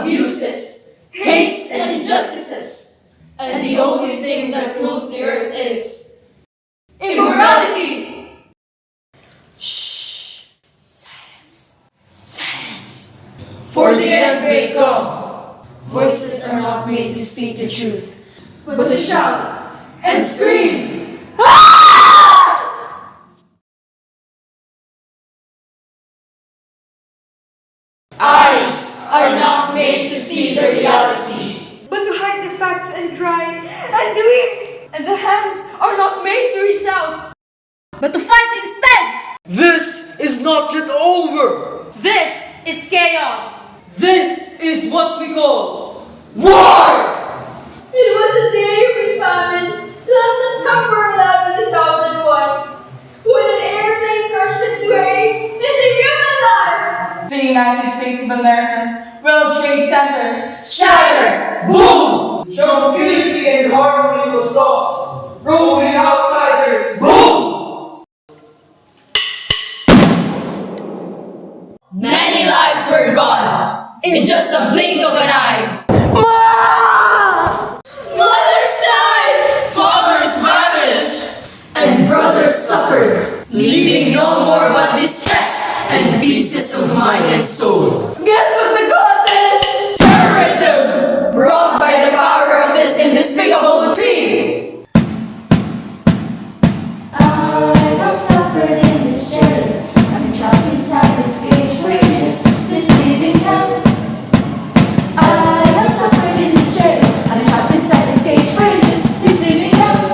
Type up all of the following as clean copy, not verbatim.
abuses, hates, and injustices. And the only thing that rules the earth is immorality! Shh! Silence. Silence. For the end may come. Voices are not made to speak the truth, but to shout and scream. Eyes are not made to see the reality, but to hide the facts and try and do it. And the hands are not made to reach out, but to fight instead. This is not yet over. This is chaos. This is what we call war. It was a day of famine last September 11, 2001, when an airplane crashed its way into human life. The United States of America's World Trade Center Shatter! Boom! Tranquility and harmony was lost. Roaming outsiders. Boom! Many lives were gone in just a blink of an eye. Mothers died! Fathers vanished! And brothers suffered, leaving no more but distress and pieces of mind and soul. Guess what the cause is? Terrorism! Brought by the power of this indespicable dream. I have suffered in this jail. I've been trapped inside this cage for ages, this living hell. I have suffered in this jail. I've been trapped inside this cage for ages, this living hell.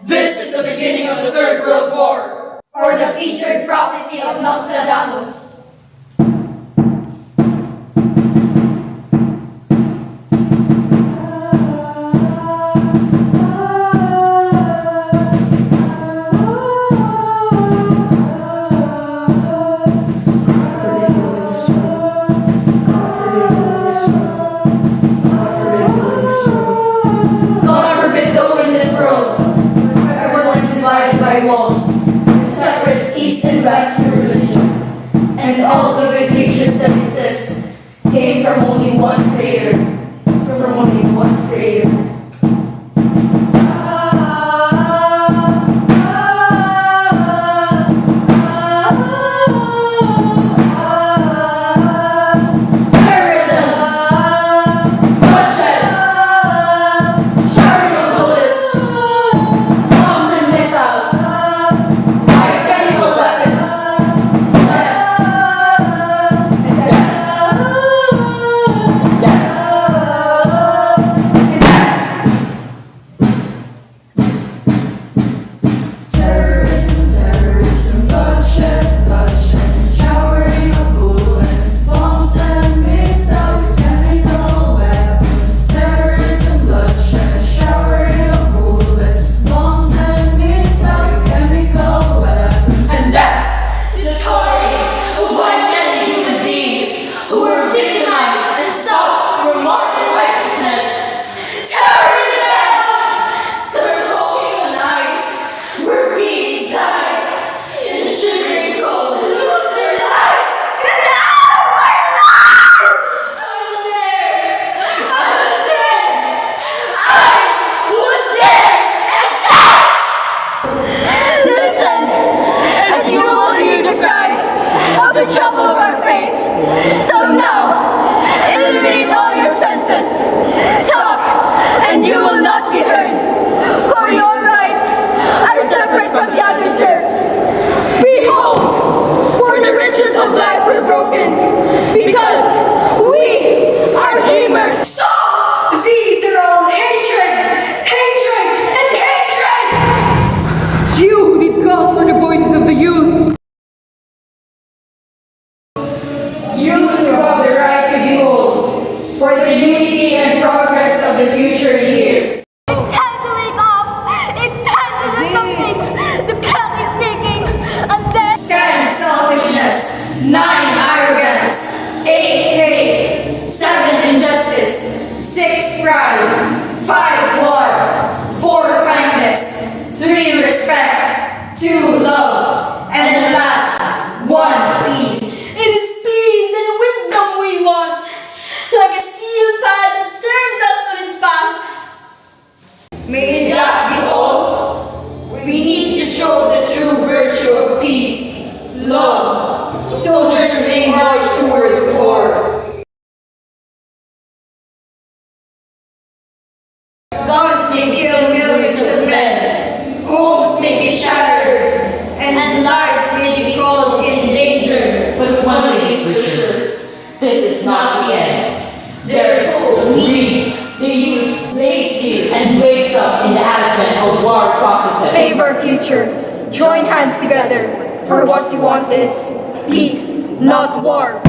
This is the beginning of the Third World War, or the featured prophecy of Nostradamus. Walls, it separates East and West through religion, and all the fictitious that exist came from only one creator, from only one creator. unity and progress of the future year. It's time to wake up! It's time to do something! The clock is ticking! And then 10. Selfishness. 9. Arrogance. 8. Hate. 7. Injustice. 6. Pride. 5. War. 4. Kindness. 3. Respect. 2. Love. And the last, 1. Peace. It is peace and wisdom we want, like a steel pad that serves us on its path. May that be all. We need to show the true virtue of peace, love. Soldiers may march towards war. Guns may kill millions of men. Homes may be shattered. And lives may be called in danger. But one thing is for sure, this is not the end. There is hope. We, the youth, lays here and wakes up in the advent of war processes. Save our future. Join hands together, for what we want is peace, not war.